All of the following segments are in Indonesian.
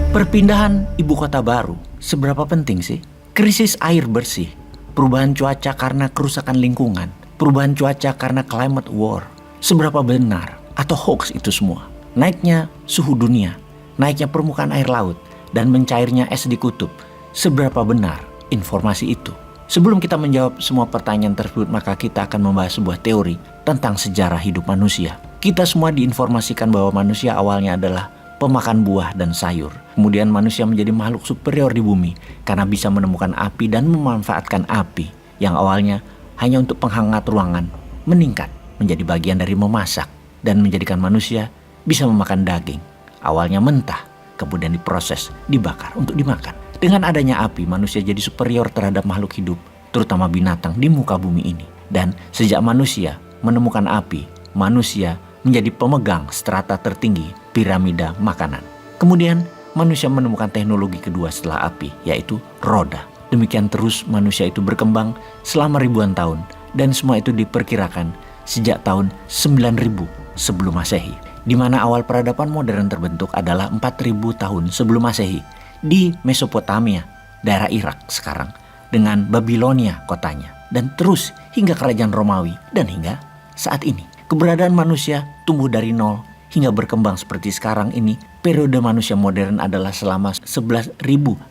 Perpindahan ibu kota baru, seberapa penting sih? Krisis air bersih, perubahan cuaca karena kerusakan lingkungan, perubahan cuaca karena climate war. Seberapa benar atau hoax itu semua? Naiknya suhu dunia, naiknya permukaan air laut, dan mencairnya es di kutub. Seberapa benar informasi itu? Sebelum kita menjawab semua pertanyaan tersebut, maka kita akan membahas sebuah teori tentang sejarah hidup manusia. Kita semua diinformasikan bahwa manusia awalnya adalah pemakan buah dan sayur. Kemudian manusia menjadi makhluk superior di bumi karena bisa menemukan api dan memanfaatkan api yang awalnya hanya untuk penghangat ruangan meningkat menjadi bagian dari memasak dan menjadikan manusia bisa memakan daging. Awalnya mentah, kemudian diproses, dibakar untuk dimakan. Dengan adanya api, manusia jadi superior terhadap makhluk hidup, terutama binatang di muka bumi ini. Dan sejak manusia menemukan api, manusia menjadi pemegang strata tertinggi piramida makanan. Kemudian manusia menemukan teknologi kedua setelah api, yaitu roda. Demikian terus manusia itu berkembang selama ribuan tahun, dan semua itu diperkirakan sejak tahun 9000 sebelum Masehi, di mana awal peradaban modern terbentuk adalah 4000 tahun sebelum Masehi di Mesopotamia, daerah Irak sekarang, dengan Babilonia kotanya, dan terus hingga kerajaan Romawi, dan hingga saat ini. Keberadaan manusia tumbuh dari nol hingga berkembang seperti sekarang ini. Periode manusia modern adalah selama 11.000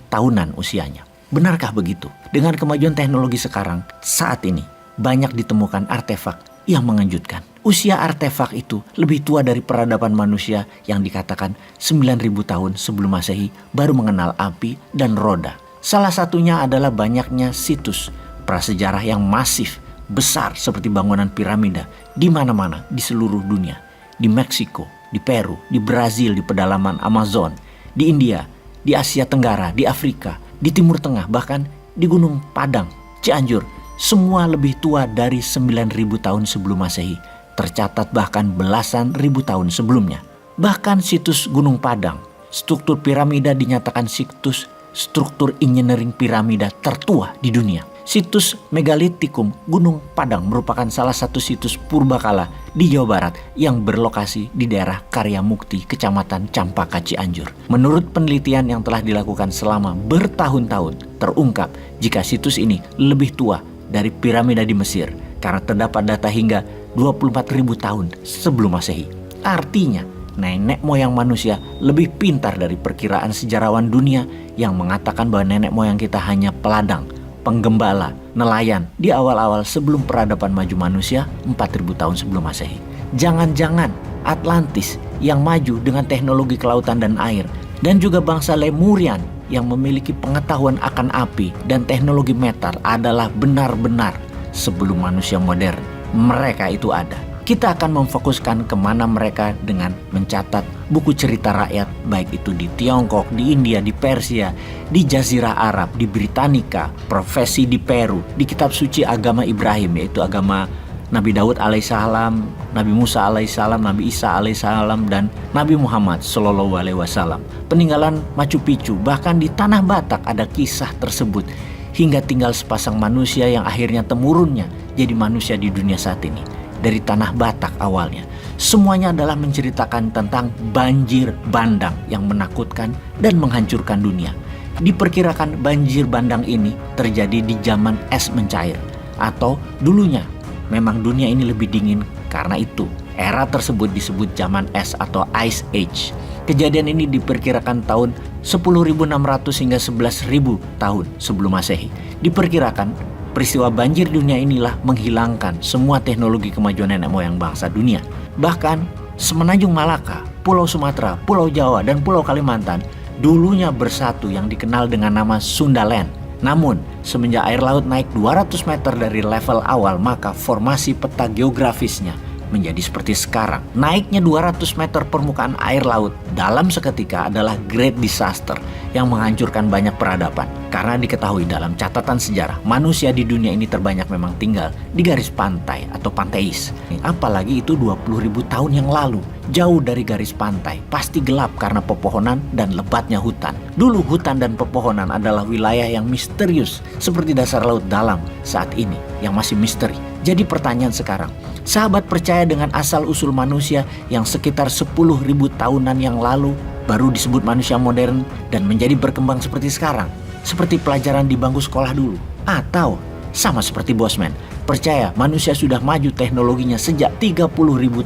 tahunan usianya. Benarkah begitu? Dengan kemajuan teknologi sekarang, saat ini banyak ditemukan artefak yang mengejutkan. Usia artefak itu lebih tua dari peradaban manusia yang dikatakan 9.000 tahun sebelum Masehi baru mengenal api dan roda. Salah satunya adalah banyaknya situs prasejarah yang masif, besar seperti bangunan piramida di mana-mana di seluruh dunia. Di Meksiko, di Peru, di Brazil, di pedalaman Amazon, di India, di Asia Tenggara, di Afrika, di Timur Tengah, bahkan di Gunung Padang, Cianjur. Semua lebih tua dari 9.000 tahun sebelum Masehi. Tercatat bahkan belasan ribu tahun sebelumnya. Bahkan situs Gunung Padang, struktur piramida dinyatakan situs struktur engineering piramida tertua di dunia. Situs Megalitikum Gunung Padang merupakan salah satu situs purbakala di Jawa Barat yang berlokasi di daerah Karyamukti, Kecamatan Campaka, Cianjur. Menurut penelitian yang telah dilakukan selama bertahun-tahun, terungkap jika situs ini lebih tua dari piramida di Mesir karena terdapat data hingga 24.000 tahun sebelum Masehi. Artinya, nenek moyang manusia lebih pintar dari perkiraan sejarawan dunia yang mengatakan bahwa nenek moyang kita hanya peladang, penggembala, nelayan di awal-awal sebelum peradaban maju manusia 4.000 tahun sebelum Masehi. Jangan-jangan Atlantis yang maju dengan teknologi kelautan dan air, dan juga bangsa Lemurian yang memiliki pengetahuan akan api dan teknologi metal adalah benar-benar sebelum manusia modern. Mereka itu ada. Kita akan memfokuskan kemana mereka dengan mencatat buku cerita rakyat, baik itu di Tiongkok, di India, di Persia, di Jazirah Arab, di Britannica, profesi di Peru, di kitab suci agama Ibrahim, yaitu agama Nabi Daud alaihissalam, Nabi Musa alaihissalam, Nabi Isa alaihissalam, dan Nabi Muhammad sallallahu alaihi wasallam. Peninggalan Machu Picchu, bahkan di Tanah Batak ada kisah tersebut, hingga tinggal sepasang manusia yang akhirnya temurunnya jadi manusia di dunia saat ini. Dari Tanah Batak awalnya, semuanya adalah menceritakan tentang banjir bandang yang menakutkan dan menghancurkan dunia. Diperkirakan banjir bandang ini terjadi di zaman es mencair, atau dulunya memang dunia ini lebih dingin, karena itu era tersebut disebut zaman es atau Ice Age. Kejadian ini diperkirakan tahun 10.600 hingga 11.000 tahun sebelum Masehi. Diperkirakan peristiwa banjir dunia inilah menghilangkan semua teknologi kemajuan nenek moyang bangsa dunia. Bahkan Semenanjung Malaka, Pulau Sumatera, Pulau Jawa, dan Pulau Kalimantan dulunya bersatu yang dikenal dengan nama Sundaland. Namun, semenjak air laut naik 200 meter dari level awal, maka formasi peta geografisnya menjadi seperti sekarang. Naiknya 200 meter permukaan air laut dalam seketika adalah great disaster yang menghancurkan banyak peradaban. Karena diketahui dalam catatan sejarah, manusia di dunia ini terbanyak memang tinggal di garis pantai atau panteis. Apalagi itu 20.000 tahun yang lalu. Jauh dari garis pantai, pasti gelap karena pepohonan dan lebatnya hutan. Dulu hutan dan pepohonan adalah wilayah yang misterius, seperti dasar laut dalam saat ini yang masih misteri. Jadi pertanyaan sekarang, sahabat percaya dengan asal-usul manusia yang sekitar 10.000 tahunan yang lalu baru disebut manusia modern dan menjadi berkembang seperti sekarang? Seperti pelajaran di bangku sekolah dulu? Atau sama seperti Bosman, percaya manusia sudah maju teknologinya sejak 30.000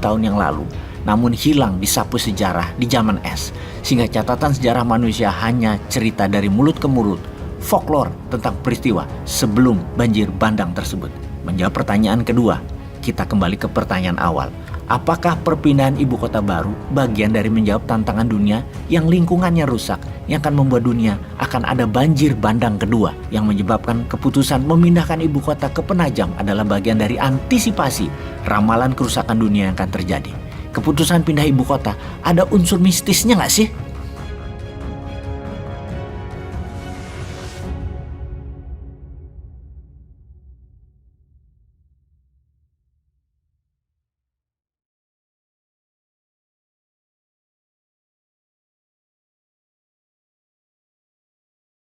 tahun yang lalu, namun hilang disapu sejarah di zaman es, sehingga catatan sejarah manusia hanya cerita dari mulut ke mulut, folklore tentang peristiwa sebelum banjir bandang tersebut. Menjawab pertanyaan kedua, kita kembali ke pertanyaan awal. Apakah perpindahan ibu kota baru bagian dari menjawab tantangan dunia yang lingkungannya rusak, yang akan membuat dunia akan ada banjir bandang kedua, yang menyebabkan keputusan memindahkan ibu kota ke Penajam adalah bagian dari antisipasi ramalan kerusakan dunia yang akan terjadi? Keputusan pindah ibu kota ada unsur mistisnya nggak sih?